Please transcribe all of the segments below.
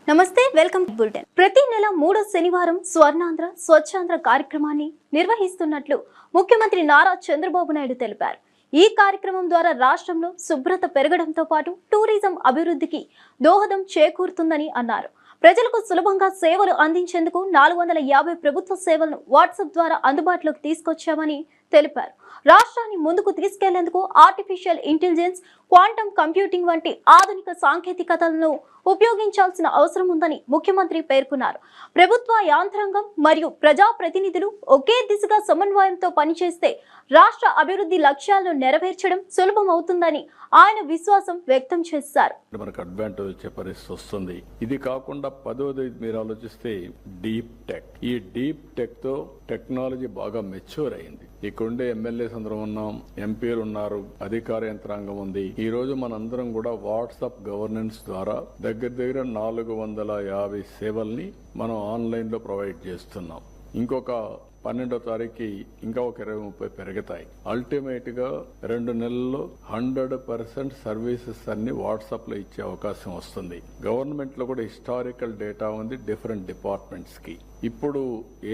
నమస్తే, welcome to bulletin. ప్రతి నెల 3వ శనివారం స్వర్ణాంధ్ర స్వచ్ఛాంధ్ర కార్యక్రమాన్ని నిర్వహిస్తున్నట్లు ముఖ్యమంత్రి నారా చంద్రబాబు నాయుడు తెలిపారు. ఈ కార్యక్రమం ద్వారా రాష్ట్రంలో శుభ్రత పెరగడంతో పాటు టూరిజం అభివృద్ధికి దోహదం చేకూరుతుందని అన్నారు. ప్రజలకు సులభంగా సేవలు అందించేందుకు 450 ప్రభుత్వ సేవలను వాట్సాప్ ద్వారా అందుబాటులోకి తీసుకొచ్చామని తెలిపారు. రాష్ట్రాన్ని ముందుకు తీసుకెళ్లేందుకు ఆర్టిఫిషియల్ ఇంటెలిజెన్స్, క్వాంటమ్ కంప్యూటింగ్ వంటి ఆధునిక సాంకేతికతలను ఉపయోగించాల్సిన అవసరం ఉందని ముఖ్యమంత్రి పేర్కొన్నారు. ప్రభుత్వ యాంత్రాంగం మరియు ప్రజాప్రతినిధులు ఒకే దిశగా సమన్వయంతో పనిచేస్తే రాష్ట్ర అభివృద్ధి లక్ష్యాలను నెరవేర్చడం సులభం అవుతుందని ఆయన విశ్వాసం వ్యక్తం చేశారు. మనకు అడ్వాంటేజ్ వచ్చే పరిస్థితి వస్తుంది. ఇది కాకుండా 10వది మీరు ఆలోచిస్తే డీప్ టెక్. ఈ డీప్ టెక్ తో టెక్నాలజీ బాగా మెచ్యూర్ అయింది. ఇక్కడుండే ఎమ్మెల్యేస్ అందరం ఉన్నాం, ఎంపీలు ఉన్నారు, అధికార యంత్రాంగం ఉంది. ఈ రోజు మనందరం కూడా వాట్సాప్ గవర్నెన్స్ ద్వారా దగ్గర 450 సేవల్ని మనం ఆన్లైన్ లో ప్రొవైడ్ చేస్తున్నాం. ఇంకొక 12వ తారీఖుకి ఇంకా ఒక 20-30 పెరుగుతాయి. అల్టిమేట్ గా 2 నెలల్లో 100% సర్వీసెస్ అన్ని వాట్సాప్ లో ఇచ్చే అవకాశం వస్తుంది. గవర్నమెంట్ లో కూడా హిస్టారికల్ డేటా ఉంది డిఫరెంట్ డిపార్ట్మెంట్స్ కి. ఇప్పుడు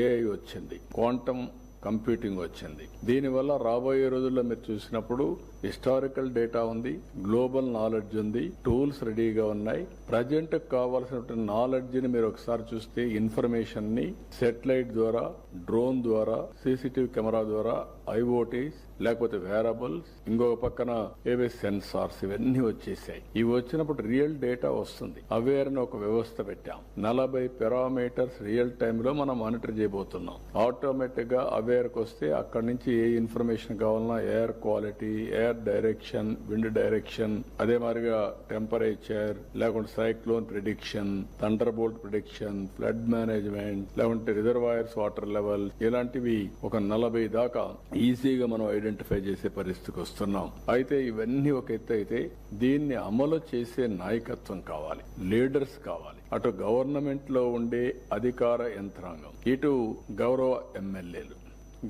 ఏఐ వచ్చింది, క్వాంటమ్ కంప్యూటింగ్ వచ్చింది. దీనివల్ల రాబోయే రోజుల్లో మీరు చూసినప్పుడు హిస్టారికల్ డేటా ఉంది, గ్లోబల్ నాలెడ్జ్ ఉంది, టూల్స్ రెడీగా ఉన్నాయి. ప్రజెంట్ కావాల్సిన నాలెడ్జ్ ని మీరు ఒకసారి చూస్తే ఇన్ఫర్మేషన్ ని సెటిలైట్ ద్వారా, డ్రోన్ ద్వారా, సీసీటీవీ కెమెరా ద్వారా, ఐఓటీస్ లేకపోతే వేరబుల్స్, ఇంకొక పక్కన ఏవే సెన్సార్స్, ఇవన్నీ వచ్చేసాయి. ఇవి వచ్చినప్పుడు రియల్ డేటా వస్తుంది. అవేర్ అని ఒక వ్యవస్థ పెట్టాం. 40 పారామీటర్స్ రియల్ టైమ్ లో మనం మానిటర్ చేయబోతున్నాం. ఆటోమేటిక్ గా అవేర్కి వస్తే అక్కడి నుంచి ఏ ఇన్ఫర్మేషన్ కావాలన్నా air quality, air direction, wind direction, అదే మాదిరిగా టెంపరేచర్, లేకుంటే cyclone prediction, thunder bolt prediction, flood management, లేకుంటే రిజర్వాయర్స్ వాటర్ లెవెల్, ఇలాంటివి ఒక 40 దాకా ఈజీగా మనం ఐడెంటిఫై చేసే పరిస్థితికి వస్తున్నాం. అయితే ఇవన్నీ ఒక ఎత్తు అయితే దీన్ని అమలు చేసే నాయకత్వం కావాలి, లీడర్స్ కావాలి. అటు గవర్నమెంట్ లో ఉండే అధికార యంత్రాంగం, ఇటు గౌరవ ఎమ్మెల్యేలు,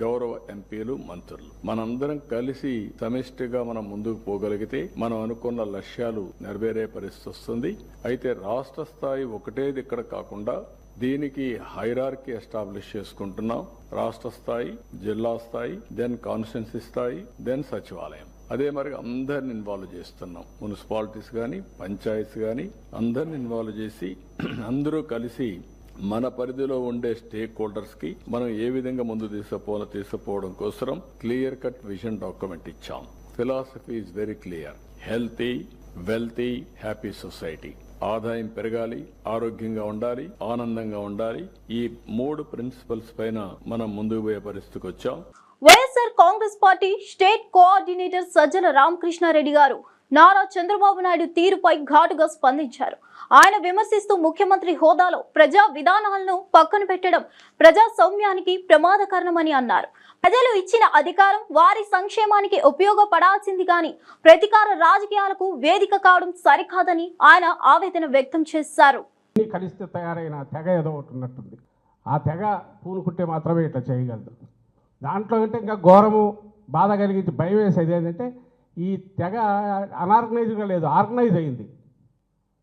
గౌరవ ఎంపీలు, మంత్రులు, మనందరం కలిసి సమిష్టిగా మనం ముందుకు పోగలిగితే మనం అనుకున్న లక్ష్యాలు నెరవేరే పరిస్థితి వస్తుంది. అయితే రాష్ట్ర స్థాయి ఒకటేది ఇక్కడ కాకుండా దీనికి హైరార్కీ ఎస్టాబ్లిష్ చేసుకుంటున్నాం. రాష్ట్ర స్థాయి, జిల్లా స్థాయి, దెన్ కాన్స్టిట్యున్సీ స్థాయి, దెన్ సచివాలయం. అదే మరి అందరిని ఇన్వాల్వ్ చేస్తున్నాం. మున్సిపాలిటీస్ గాని, పంచాయతీస్ గాని అందరిని ఇన్వాల్వ్ చేసి అందరూ కలిసి మన పరిధిలో ఉండే స్టేక్ హోల్డర్స్ కి మనం ఏ విధంగా ముందు తీసుకుపోవడం కోసం క్లియర్ కట్ విజన్ డాక్యుమెంట్ ఇచ్చాం. Philosophy is very clear. Healthy, wealthy, happy society. ఆదాయం పెరగాలి, ఆరోగ్యంగా ఉండాలి, ఆనందంగా ఉండాలి. ఈ 3 ప్రిన్సిపల్స్ పైన మనం ముందుకు పోయే పరిస్థితికి వచ్చాం. YSR Congress party state coordinator Sajjala Ramakrishna Reddy గారు నారా చంద్రబాబు నాయుడు తీరుపై ఘాటుగా స్పందించారు. ఆయన విమర్శిస్తూ ముఖ్యమంత్రి హోదాలో ప్రజా విధానాలను పక్కన పెట్టడం ప్రజాస్వామ్యానికి ప్రమాదకరమని అన్నారు. ప్రజలు ఇచ్చిన అధికారం వారి సంక్షేమానికి ఉపయోగపడాల్సింది గాని ప్రతీకార రాజకీయాలకు వేదిక కావడం సరికాదని ఆయన ఆవేదన వ్యక్తం చేశారు. కలిస్తే తయారైన తెగ ఏదో ఒకటి ఉన్నట్టుంది. ఆ తెగ పూనుకుంటే మాత్రమే ఇట్లా చేయగలదు. దాంట్లో అంటే ఇంకా ఘోరము, బాధ కలిగించి భయం వేసేది ఏంటంటే ఈ తెగ అనార్గనైజ్గా లేదు, ఆర్గనైజ్ అయింది.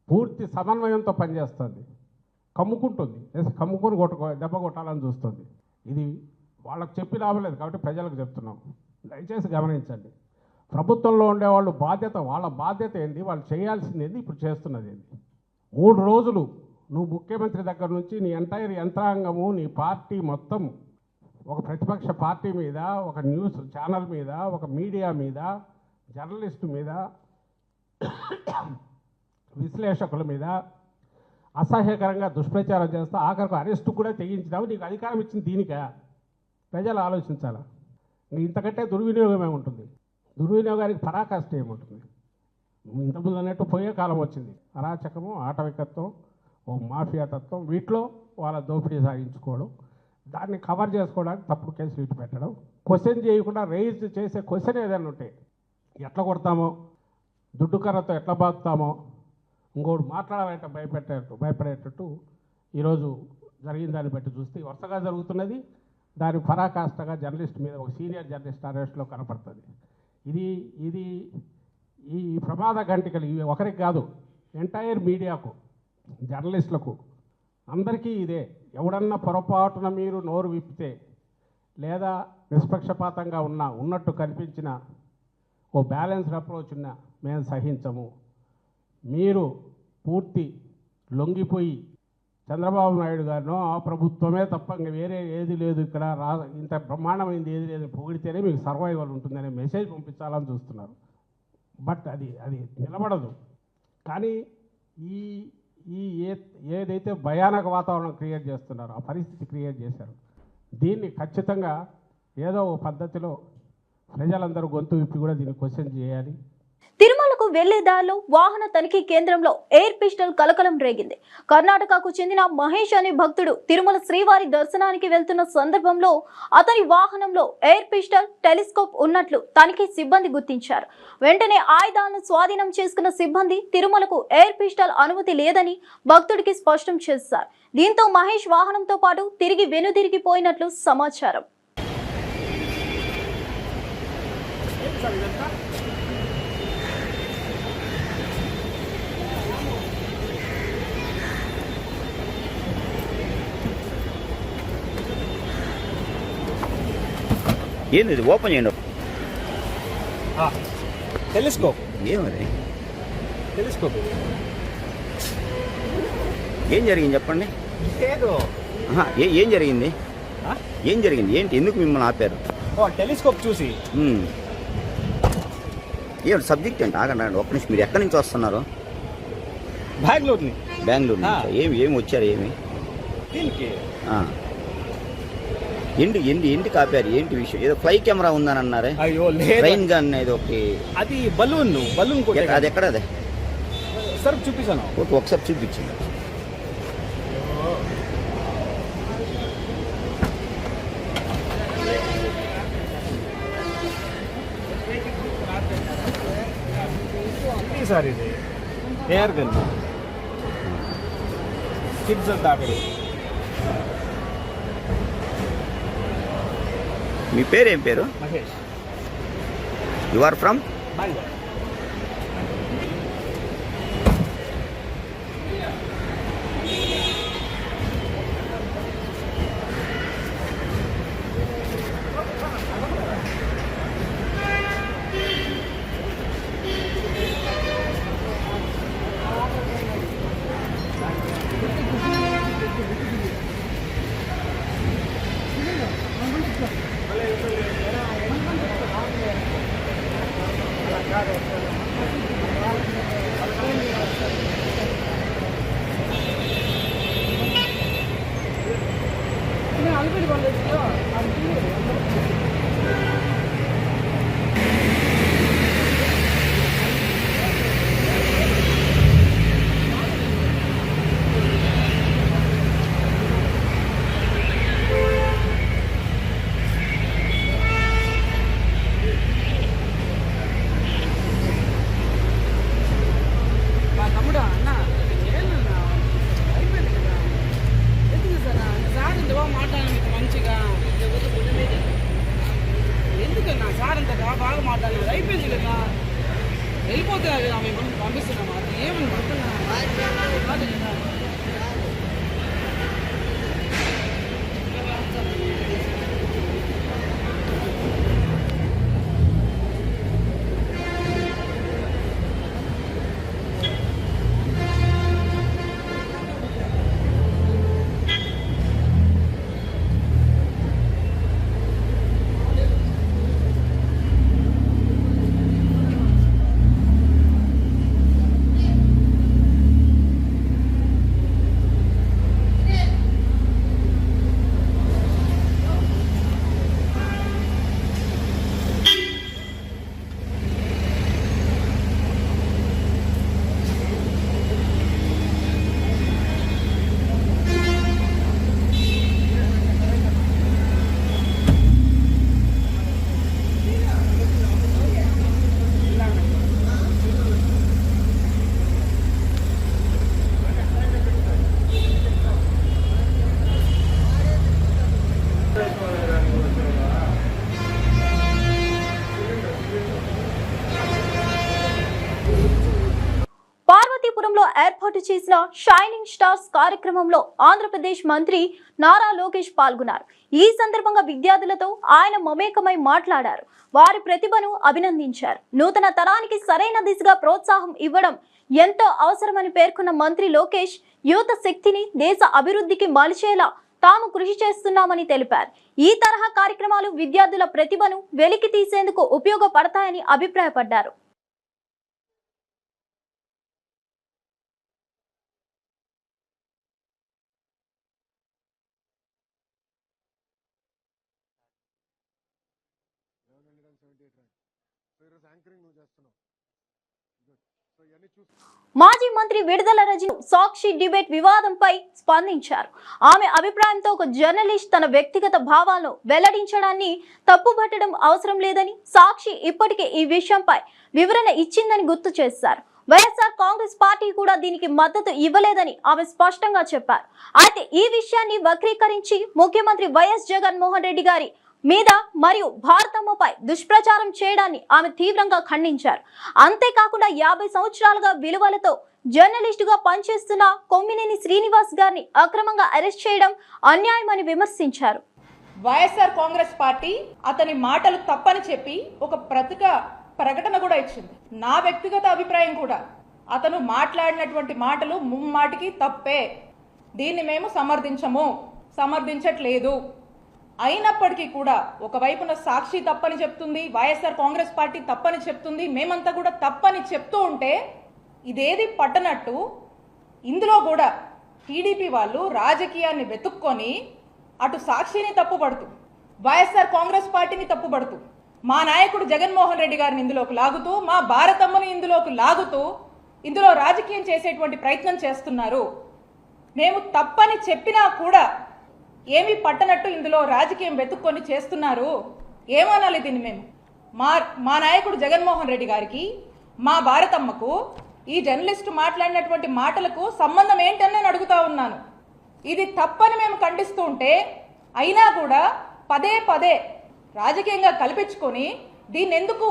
పూర్తి సమన్వయంతో పనిచేస్తుంది. కమ్ముకుంటుంది, కమ్ముకొని దెబ్బ కొట్టాలని చూస్తుంది. ఇది వాళ్ళకి చెప్పి రావలేదు కాబట్టి ప్రజలకు చెప్తున్నాం. దయచేసి గమనించండి. ప్రభుత్వంలో ఉండేవాళ్ళు వాళ్ళ బాధ్యత ఏంది, వాళ్ళు చేయాల్సింది ఏంది, ఇప్పుడు చేస్తున్నది ఏంది. 3 రోజులు నువ్వు ముఖ్యమంత్రి దగ్గర నుంచి నీ ఎంటైర్ యంత్రాంగము, నీ పార్టీ మొత్తం ఒక ప్రతిపక్ష పార్టీ మీద, ఒక న్యూస్ ఛానల్ మీద, ఒక మీడియా మీద, జర్నలిస్టు మీద, విశ్లేషకుల మీద అసహ్యకరంగా దుష్ప్రచారం చేస్తా ఆఖరికి అరెస్టు కూడా తెగించినావు. నీకు అధికారం ఇచ్చింది దీనికా? ప్రజలు ఆలోచించాలా. ఇంతకంటే దుర్వినియోగమే ఉంటుంది. దుర్వినియోగానికి పరాకాష్ట ఏముంటుంది? ఇంతకుముందు అన్నట్టు పోయే కాలం వచ్చింది. అరాచకము, ఆటవికత్వం, ఓ మాఫియా తత్వం, వీటిలో వాళ్ళ దోపిడీ సాగించుకోవడం, దాన్ని కవర్ చేసుకోవడానికి తప్పుడు కేసులు ఇటు పెట్టడం, క్వశ్చన్ చేయకుండా రైజ్ చేసే క్వశ్చన్ ఏదైనా ఉంటే ఎట్లా కొడతామో, దుడ్డు కర్రతో ఎట్లా బాగుతామో, ఇంకోటి మాట్లాడాలంటే భయపడేటట్టు ఈరోజు జరిగిన దాన్ని బట్టి చూస్తే వరుసగా జరుగుతున్నది. దాని పరాకాష్ఠగా జర్నలిస్ట్ మీద, ఒక సీనియర్ జర్నలిస్ట్ అరెస్ట్లో కనపడుతుంది. ఇది ఈ ప్రమాద గంటికలు ఇవి ఒకరికి కాదు, ఎంటైర్ మీడియాకు జర్నలిస్టులకు అందరికీ ఇదే. ఎవడన్నా పొరపాటున మీరు నోరు విప్పితే లేదా నిష్పక్షపాతంగా ఉన్నట్టు కనిపించిన ఓ బ్యాలెన్స్డ్ అప్రోచ్ ఉన్నా మేము సహించము. మీరు పూర్తి లొంగిపోయి చంద్రబాబు నాయుడు గారినో ఆ ప్రభుత్వమే తప్ప ఇంక వేరే ఏది లేదు ఇక్కడ ఇంత బ్రహ్మాండమైంది ఏది లేదు పొగిడితేనే మీకు సర్వైవల్ ఉంటుందనే మెసేజ్ పంపించాలని చూస్తున్నారు. బట్ అది నిలబడదు. కానీ ఏదైతే భయానక వాతావరణం క్రియేట్ చేస్తున్నారో ఆ పరిస్థితి క్రియేట్ చేశారు. దీన్ని ఖచ్చితంగా ఏదో ఒక పద్ధతిలో ప్రజలందరూ గొంతు విప్పి కూడా దీన్ని క్వశ్చన్ చేయాలి. తిరుమలకు వెళ్లే దారిలో వాహన తనిఖీ కేంద్రంలో ఎయిర్ పిస్టల్ కలకలం రేగింది. కర్ణాటకకు చెందిన మహేష్ అనే భక్తుడు తిరుమల శ్రీవారి దర్శనానికి వెళ్తున్న సందర్భంలో అతని వాహనంలో ఎయిర్ పిస్టల్, టెలిస్కోప్ ఉన్నట్లు తనిఖీ సిబ్బంది గుర్తించారు. వెంటనే ఆయుధాలను స్వాధీనం చేసుకున్న సిబ్బంది తిరుమలకు ఎయిర్ పిస్టల్ అనుమతి లేదని భక్తుడికి స్పష్టం చేశారు. దీంతో మహేష్ వాహనంతో పాటు తిరిగి వెనుదిరిగిపోయినట్లు సమాచారం. ఏంది ఇది ఓపెన్ చేయండి. టెలిస్కోప్ ఏమది టెలిస్కోప్ ఏం జరిగింది చెప్పండి. ఏదో ఏం జరిగింది? ఏం జరిగింది? ఏంటి? ఎందుకు మిమ్మల్ని ఆపారు? టెలిస్కోప్ చూసి ఏమిటి సబ్జెక్ట్ ఏంటి? ఆగండి ఒక్క నిమిషం. మీరు ఎక్కడి నుంచి వస్తున్నారు? బెంగళూరుని. బెంగళూరు నుంచి. ఏమి వచ్చారు? ఏమి దీనికి ఎందుకు ఆపారు? ఏంటి విషయం? ఏదో ఫ్లై కెమెరా ఉందని అన్నారే. అయ్యో లేదు, ట్రైన్ గన్ ఏదో ఒకటి. అది బలూన్ అది ఎక్కడ? అదే సార్ చూపిస్తాను. ఒకసారి చూపించింది. సార్ ఇది ఎయిర్ గన్ కిడ్స్ అంతా ఆపేది. మీ పేరు ఏం పేరు? Mahesh. You are from Bengaluru. మాట్లాడాలి మంచిగా చేసిన షైనింగ్ స్టార్స్ కార్యక్రమంలో ఆంధ్రప్రదేశ్ మంత్రి నారా లోకేష్ పాల్గొన్నారు. ఈ సందర్భంగా విద్యార్థులతో ఆయన మమేకమై మాట్లాడారు. వారి ప్రతిభను అభినందించారు. నూతన తరానికి సరైన దిశగా ప్రోత్సాహం ఇవ్వడం ఎంతో అవసరమని పేర్కొన్న మంత్రి లోకేష్ యువత శక్తిని దేశ అభివృద్ధికి మలిచేలా తాము కృషి చేస్తున్నామని తెలిపారు. ఈ తరహా కార్యక్రమాలు విద్యార్థుల ప్రతిభను వెలికి తీసేందుకు ఉపయోగపడతాయని అభిప్రాయపడ్డారు. మాజీ మంత్రి విడుదల రజని సాక్షి డిబేట్ వివాదంపై స్పందించారు. ఆమె అభిప్రాయంతో ఒక జర్నలిస్ట్ తన వ్యక్తిగత భావాలను వెల్లడించడాన్ని తప్పుపట్టడం అవసరం లేదని, సాక్షి ఇప్పటికే ఈ విషయంపై వివరణ ఇచ్చిందని గుర్తు చేశారు. వైఎస్ఆర్ కాంగ్రెస్ పార్టీ కూడా దీనికి మద్దతు ఇవ్వలేదని ఆమె స్పష్టంగా చెప్పారు. అయితే ఈ విషయాన్ని వక్రీకరించి ముఖ్యమంత్రి వైఎస్ జగన్మోహన్ రెడ్డి గారి మీద మరియు భారతమ్మపై దుష్ప్రచారం చేయడాన్ని ఆమె తీవ్రంగా ఖండించారు. అంతేకాకుండా 50 సంవత్సరాలుగా విలువలతో జర్నలిస్టుగా పనిచేస్తున్న కొమ్మినేని శ్రీనివాస్ గారిని అక్రమంగా అరెస్ట్ చేయడం అన్యాయమని విమర్శించారు. వైఎస్ఆర్ కాంగ్రెస్ పార్టీ అతని మాటలు తప్పని చెప్పి ఒక ప్రకటన కూడా ఇచ్చింది. నా వ్యక్తిగత అభిప్రాయం కూడా అతను మాట్లాడినటువంటి మాటలు ముమ్మాటికి తప్పే. దీన్ని మేము సమర్థించట్లేదు. అయినప్పటికీ కూడా ఒకవైపున సాక్షి తప్పని చెప్తుంది, వైఎస్ఆర్ కాంగ్రెస్ పార్టీ తప్పని చెప్తుంది, మేమంతా కూడా తప్పని చెప్తూ ఉంటే ఇదేది పట్టనట్టు ఇందులో కూడా టీడీపీ వాళ్ళు రాజకీయాన్ని వెతుక్కొని అటు సాక్షిని తప్పుపడుతూ వైఎస్ఆర్ కాంగ్రెస్ పార్టీని తప్పుపడుతూ మా నాయకుడు జగన్మోహన్ రెడ్డి గారిని ఇందులోకి లాగుతూ మా భారతమ్మని ఇందులోకి లాగుతూ ఇందులో రాజకీయం చేసేటువంటి ప్రయత్నం చేస్తున్నారు. మేము తప్పని చెప్పినా కూడా ఏమీ పట్టనట్టు ఇందులో రాజకీయం వెతుక్కొని చేస్తున్నారు. ఏమనాలి దీన్ని? మేము మా నాయకుడు జగన్మోహన్ రెడ్డి గారికి మా భారతమ్మకు ఈ జర్నలిస్టు మాట్లాడినటువంటి మాటలకు సంబంధం ఏంటని నేను అడుగుతా ఉన్నాను. ఇది తప్పని మేము ఖండిస్తూ ఉంటే అయినా కూడా పదే పదే రాజకీయంగా కల్పించుకొని దీన్ని ఎందుకు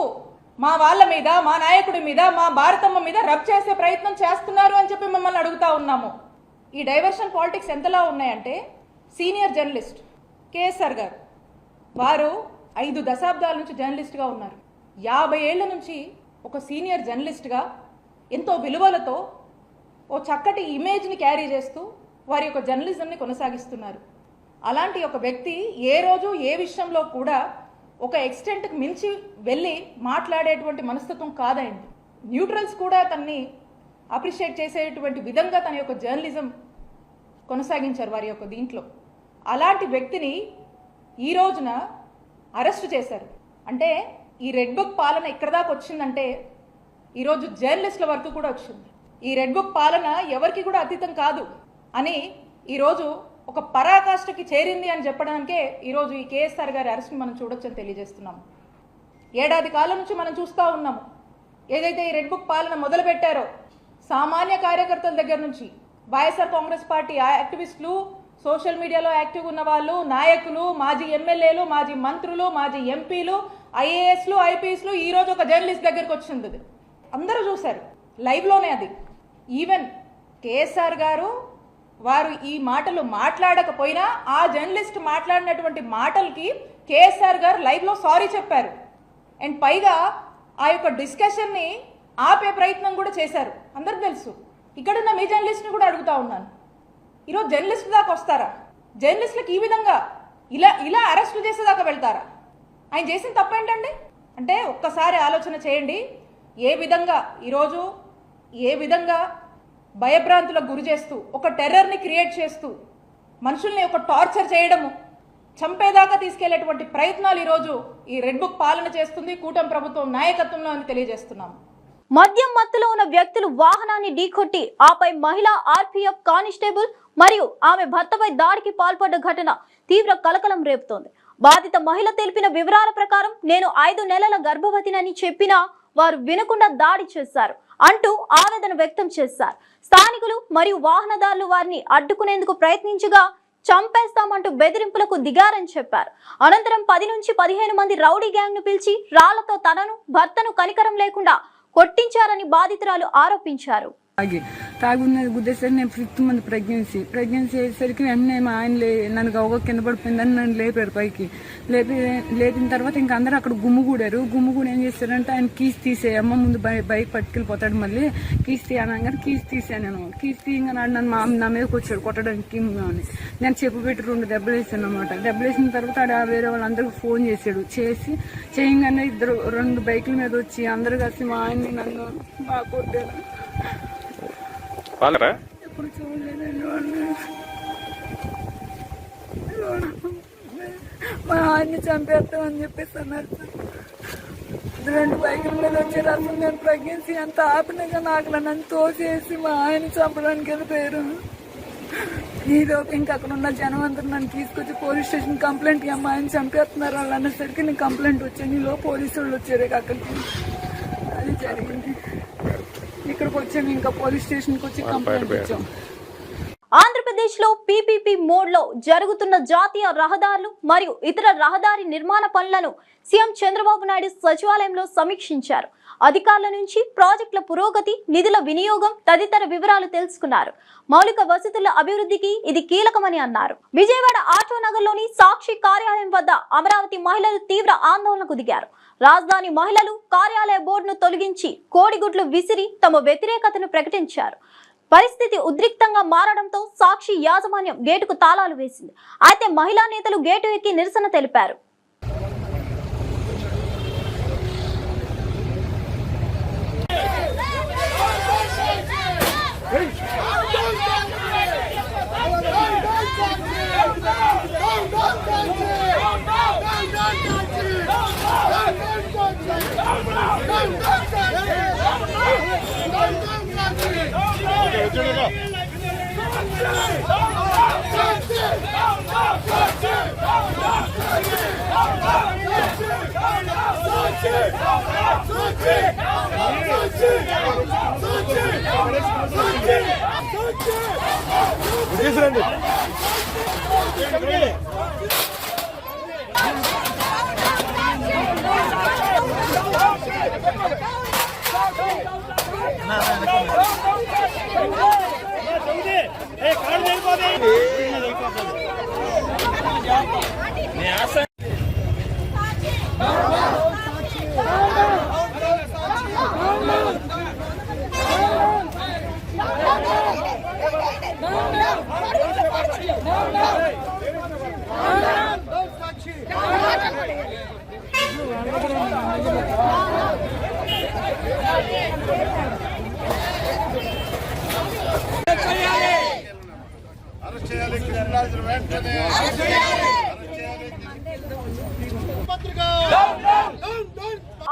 మా వాళ్ళ మీద, మా నాయకుడి మీద, మా భారతమ్మ మీద రబ్ చేసే ప్రయత్నం చేస్తున్నారు అని చెప్పి మిమ్మల్ని అడుగుతా ఉన్నాము. ఈ డైవర్షన్ పాలిటిక్స్ ఎంతలా ఉన్నాయంటే, సీనియర్ జర్నలిస్ట్ కేఎస్ఆర్ గారు వారు 5 దశాబ్దాల నుంచి జర్నలిస్ట్గా ఉన్నారు. 50 ఏళ్ల నుంచి ఒక సీనియర్ జర్నలిస్ట్గా ఎంతో విలువలతో ఓ చక్కటి ఇమేజ్ని క్యారీ చేస్తూ వారి యొక్క జర్నలిజంని కొనసాగిస్తున్నారు. అలాంటి ఒక వ్యక్తి ఏ రోజు ఏ విషయంలో కూడా ఒక ఎక్స్టెంట్కి మించి వెళ్ళి మాట్లాడేటువంటి మనస్తత్వం కాదండి. న్యూట్రల్స్ కూడా తన్ని అప్రిషియేట్ చేసేటువంటి విధంగా తన యొక్క జర్నలిజం కొనసాగించారు వారి యొక్క దీంట్లో. అలాంటి వ్యక్తిని ఈ రోజున అరెస్ట్ చేశారు. అంటే ఈ రెడ్ బుక్ పాలన ఇక్కడ దాకా వచ్చిందంటే ఈరోజు జర్నలిస్టుల వరకు కూడా వచ్చింది. ఈ రెడ్ బుక్ పాలన ఎవరికి కూడా అతీతం కాదు అని ఈరోజు ఒక పరాకాష్ఠకి చేరింది అని చెప్పడానికే ఈరోజు ఈ కేఎస్ఆర్ గారి అరెస్ట్ని మనం చూడొచ్చని తెలియజేస్తున్నాము. 7 ఏడాది కాలం నుంచి మనం చూస్తూ ఉన్నాము. ఏదైతే ఈ రెడ్ బుక్ పాలన మొదలు పెట్టారో సామాన్య కార్యకర్తల దగ్గర నుంచి వైఎస్ఆర్ కాంగ్రెస్ పార్టీ యాక్టివిస్టులు, సోషల్ మీడియాలో యాక్టివ్ ఉన్న వాళ్ళు, నాయకులు, మాజీ ఎమ్మెల్యేలు, మాజీ మంత్రులు, మాజీ ఎంపీలు, ఐఏఎస్లు, ఐపీఎస్లు ఈరోజు ఒక జర్నలిస్ట్ దగ్గరకు వచ్చింది. అందరూ చూశారు లైవ్లోనే. అది ఈవెన్ కేఎస్ఆర్ గారు వారు ఈ మాటలు మాట్లాడకపోయినా ఆ జర్నలిస్ట్ మాట్లాడినటువంటి మాటలకి కేఎస్ఆర్ గారు లైవ్లో సారీ చెప్పారు. అండ్ పైగా ఆ యొక్క డిస్కషన్ని ఆపే ప్రయత్నం కూడా చేశారు. అందరికి తెలుసు. ఇక్కడున్న మీ జర్నలిస్ట్ని కూడా అడుగుతా ఉన్నాను, ఈరోజు జర్నలిస్ట్ దాకా వస్తారా? జర్నలిస్టులకు ఈ విధంగా ఇలా అరెస్టు చేసేదాకా వెళ్తారా? ఆయన చేసిన తప్పేంటండి? అంటే ఒక్కసారి ఆలోచన చేయండి. ఏ విధంగా భయభ్రాంతులకు గురి చేస్తూ ఒక టెర్రర్ని క్రియేట్ చేస్తూ మనుషుల్ని ఒక టార్చర్ చేయడము, చంపేదాకా తీసుకెళ్లేటువంటి ప్రయత్నాలు ఈరోజు ఈ రెడ్ బుక్ పాలన చేస్తుంది కూటమి ప్రభుత్వం నాయకత్వంలో అని తెలియజేస్తున్నాము. మద్యం మత్తులో ఉన్న వ్యక్తులు వాహనాన్ని ఢీకొట్టి ఆపై మహిళా ఆర్పీఎఫ్ కానిస్టేబుల్ మరియు ఆమె భర్తపై దాడికి పాల్పడ్డ ఘటన తీవ్ర కలకలం రేపుతోంది. బాధిత మహిళ తెలిపిన వివరాల ప్రకారం నేను 5 నెలల గర్భవతినని చెప్పినా వారు వినకుండా దాడి చేశారు అంటూ ఆవేదన వ్యక్తం చేశారు. స్థానికులు మరియు వాహనదారులు వారిని అడ్డుకునేందుకు ప్రయత్నించగా చంపేస్తామంటూ బెదిరింపులకు దిగారని చెప్పారు. అనంతరం 10 నుంచి 15 మంది రౌడీ గ్యాంగ్ ను పిలిచి రాళ్లతో తనను భర్తను కనికరం లేకుండా కొట్టించారని బాధితురాలు ఆరోపించారు. తాగున్నది గుద్దేసరికి నేను 5th మంత్ ప్రెగ్నెన్సీ అయ్యేసరికి వెంటనే మా ఆయన నన్ను గౌగ కింద పడిపోయిందని నన్ను లేపారు పైకి. లేపిన తర్వాత ఇంకా అందరూ అక్కడ గుమ్ముగూడారు. ఏం చేశారంటే ఆయన కీస్ తీసేయమ్మ ముందు బైక్ పట్టుకెళ్ళిపోతాడు, మళ్ళీ కీస్ తీయనగానే కీస్ తీసాను. నేను కీస్ తీయగానే నన్ను నా మీదకి వచ్చాడు కొట్టడానికి అని. నేను చెప్పు పెట్టి 2 దెబ్బలు వేసాను అనమాట. దెబ్బలు వేసిన తర్వాత వేరే వాళ్ళందరికీ ఫోన్ చేశాడు. చేయగానే 2 బైకుల మీద వచ్చి అందరు కలిసి మా ఆయన్ని నన్ను బాగా కొట్టారు. ఎప్పుడు చూడలేదండి వాళ్ళు. మా ఆయన్ని చంపేస్తామని చెప్పేసి అన్నారు. 2 బైకుల మీద వచ్చారు. అసలు నేను ప్రెగ్నెన్సీ అంత ఆపినగా నాకు నన్ను తోసేసి మా ఆయన చంపడానికి వెళ్ళిపోయారు. ఈలోపు ఇంకా అక్కడ ఉన్న జనం అందరూ నన్ను తీసుకొచ్చి పోలీస్ స్టేషన్ కంప్లైంట్ అమ్మ ఆయన చంపేస్తున్నారు వాళ్ళు అనేసరికి నేను కంప్లైంట్ వచ్చాను. ఈలో పోలీసు వాళ్ళు వచ్చారు అక్కడికి. అది జరిగింది. ఇక్కడికి వచ్చాము, ఇంకా పోలీస్ స్టేషన్కి వచ్చి కంప్లైంట్ ఇచ్చాం. ఆంధ్రప్రదేశ్ లో పీపీపీ మోడ్ లో జరుగుతున్న జాతీయ రహదారులు మరియు ఇతర రహదారి నిర్మాణ పనులను సీఎం చంద్రబాబు నాయుడు సచివాలయంలో సమీక్షించారు. అధికారుల నుంచి ప్రాజెక్టుల పురోగతి, నిధుల వినియోగం తదితర వివరాలు తెలుసుకున్నారు. మౌలిక వసతుల అభివృద్ధికి ఇది కీలకమని అన్నారు. విజయవాడ ఆటో నగర్లోని సాక్షి కార్యాలయం వద్ద అమరావతి మహిళలు తీవ్ర ఆందోళనకు దిగారు. రాజధాని మహిళలు కార్యాలయ బోర్డును తొలగించి కోడిగుడ్లు విసిరి తమ వ్యతిరేకతను ప్రకటించారు. పరిస్థితి ఉద్రిక్తంగా మారడంతో సాక్షి యాజమాన్యం గేటుకు తాళాలు వేసింది. అయితే మహిళా నేతలు గేటు ఎక్కి నిరసన తెలిపారు.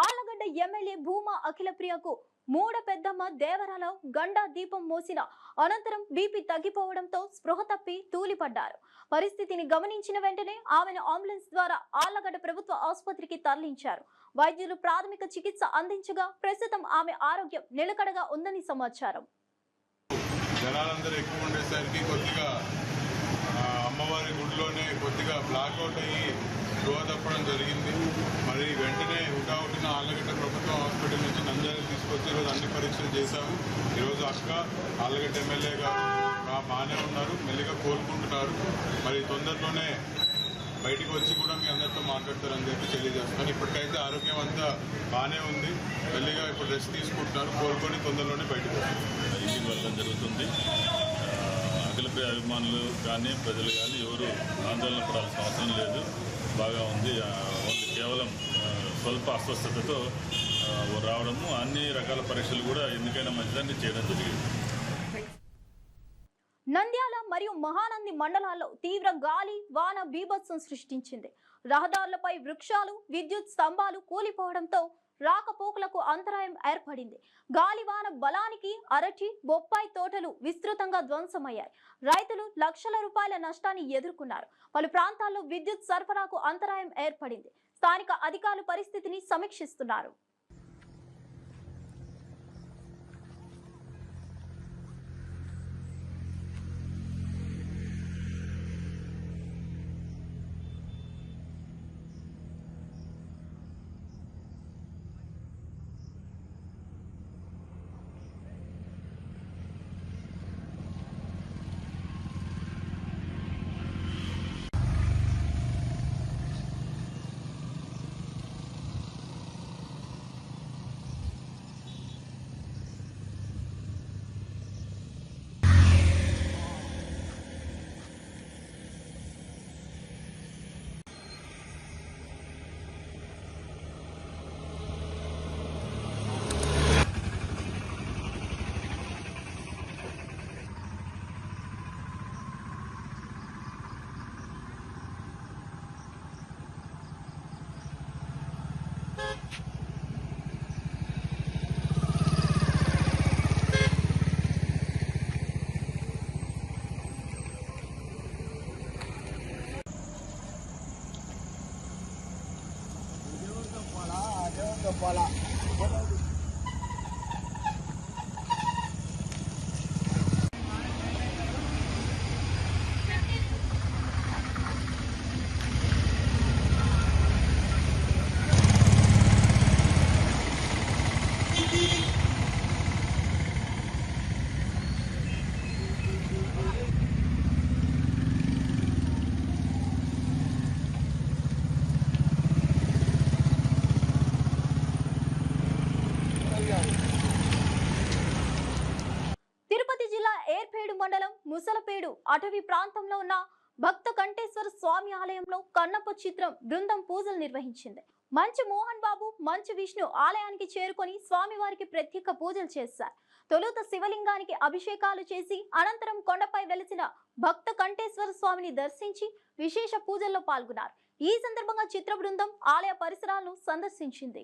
ఆళ్లగడ్డ ఎమ్మెల్యే భూమా అఖిలప్రియకు మూడ పెద్దమ్మ దేవరాలో గండా దీపం మోసిన అనంతరం బీపీ తగ్గిపోవడంతో స్పృహ తప్పి తూలిపడ్డారు. పరిస్థితిని గమనించిన వెంటనే ఆమెను అంబులెన్స్ ద్వారా ఆళ్లగడ్డ ప్రభుత్వ ఆసుపత్రికి తరలించారు. వైద్యులు ప్రాథమిక చికిత్స అందించగా ప్రస్తుతం ఆమె ఆరోగ్యం నిలకడగా ఉందని సమాచారం. జనాలందరూ ఎక్కువ ఉండేసరికి కొద్దిగా అమ్మవారి గుడిలోనే కొద్దిగా బ్లాక్అవుట్ అయ్యి స్పృహ తప్పడం జరిగింది. మరి వెంటనే హుటాహుటిన ఆళ్లగడ్డ ప్రభుత్వ హాస్పిటల్ నుంచి నంద్యాల తీసుకొచ్చి ఈరోజు అన్ని పరీక్షలు చేశాము. ఈరోజు అక్క ఆళ్లగడ్డ ఎమ్మెల్యే గారు బాగానే ఉన్నారు, మెల్లిగా కోలుకుంటున్నారు. మరి తొందరలోనే బయటికి వచ్చి కూడా మీ అందరితో మాట్లాడతారని చెప్పి తెలియజేస్తాను. ఇప్పటికైతే ఆరోగ్యం అంతా బాగానే ఉంది, మెల్లిగా ఇప్పుడు రెస్ట్ తీసుకుంటున్నారు, కోలుకొని తొందరలోనే బయటకు వెళ్ళడం జరుగుతుంది. అఖిలప్రియ అభిమానులు కానీ ప్రజలు కానీ ఎవరు ఆందోళన పడాల్సిన అవసరం లేదు, బాగా ఉంది. కేవలం స్వల్ప అస్వస్థతతో రావడము, అన్ని రకాల పరీక్షలు కూడా ఎందుకైనా మంచిదాన్ని చేయడం జరిగింది. నంద్యాల మరియు మహానంది మండలాల్లో తీవ్ర గాలి వాన బీభత్సం సృష్టించింది. రహదారులపై వృక్షాలు, విద్యుత్ స్తంభాలు కూలిపోవడంతో రాకపోకలకు అంతరాయం ఏర్పడింది. గాలివాన బలానికి అరటి, బొప్పాయి తోటలు విస్తృతంగా ధ్వంసమయ్యాయి. రైతులు లక్షల రూపాయల నష్టాన్ని ఎదుర్కొన్నారు. పలు ప్రాంతాల్లో విద్యుత్ సరఫరాకు అంతరాయం ఏర్పడింది. స్థానిక అధికారులు పరిస్థితిని సమీక్షిస్తున్నారు. పోలా. తిరుపతి జిల్లా ఏర్పేడు మండలం ముసలపేడు అటవీ ప్రాంతంలో ఉన్న భక్త కంఠేశ్వర స్వామి ఆలయంలో కన్నప్ప చిత్రం బృందం పూజలు నిర్వహించింది. మంచు మోహన్ బాబు, మంచు విష్ణు ఆలయానికి చేరుకొని స్వామివారికి ప్రత్యేక పూజలు చేశారు. తొలుత శివలింగానికి అభిషేకాలు చేసి అనంతరం కొండపై వెలిసిన భక్త కంఠేశ్వర స్వామిని దర్శించి విశేష పూజల్లో పాల్గొన్నారు. ఈ సందర్భంగా చిత్ర బృందం ఆలయ పరిసరాలను సందర్శించింది.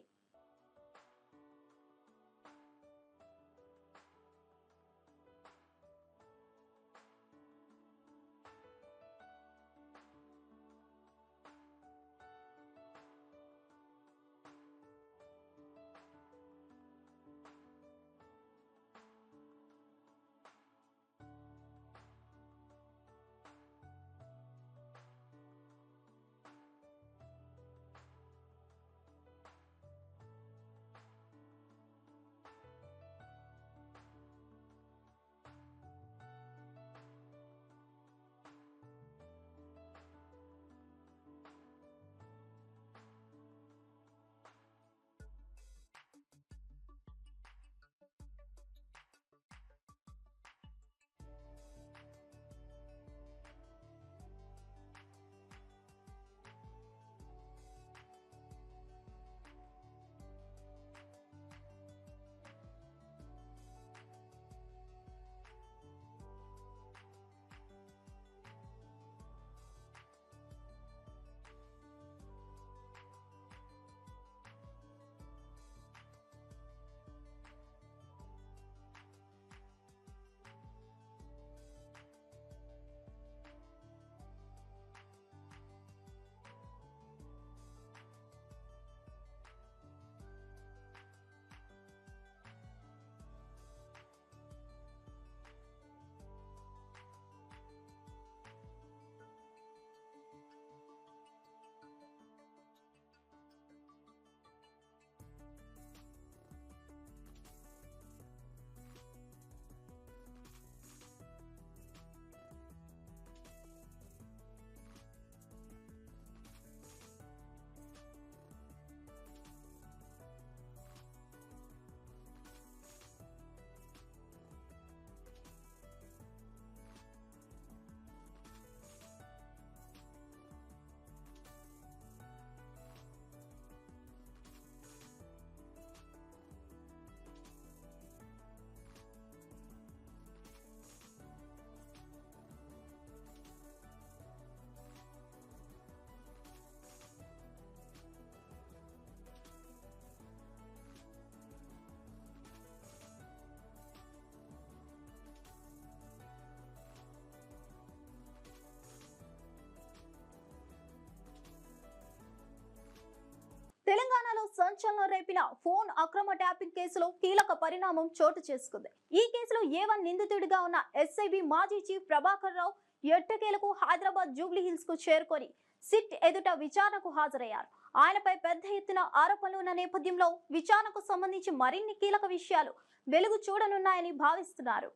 తెలంగాణలో సంచలనం రేపిన ఫోన్ అక్రమ ట్యాపింగ్ కేసులో కీలక పరిణామం చోటు చేసుకుంది. ఈ కేసులో A1 నిందితుడిగా ఉన్న SIB మాజీ చీఫ్ ప్రభాకర్ రావు ఎట్టకేలకు హైదరాబాద్ జూబ్లీ హిల్స్ కు చేరుకొని సిట్ ఎదుట విచారణకు హాజరయ్యారు. ఆయనపై పెద్ద ఎత్తున ఆరోపణలు ఉన్న నేపథ్యంలో విచారణకు సంబంధించి మరిన్ని కీలక విషయాలు వెలుగు చూడనున్నాయని భావిస్తున్నారు.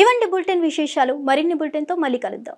ఇవండి బులెటిన్ విశేషాలు. మరిన్ని బులెటిన్తో మళ్ళీ కలుద్దాం.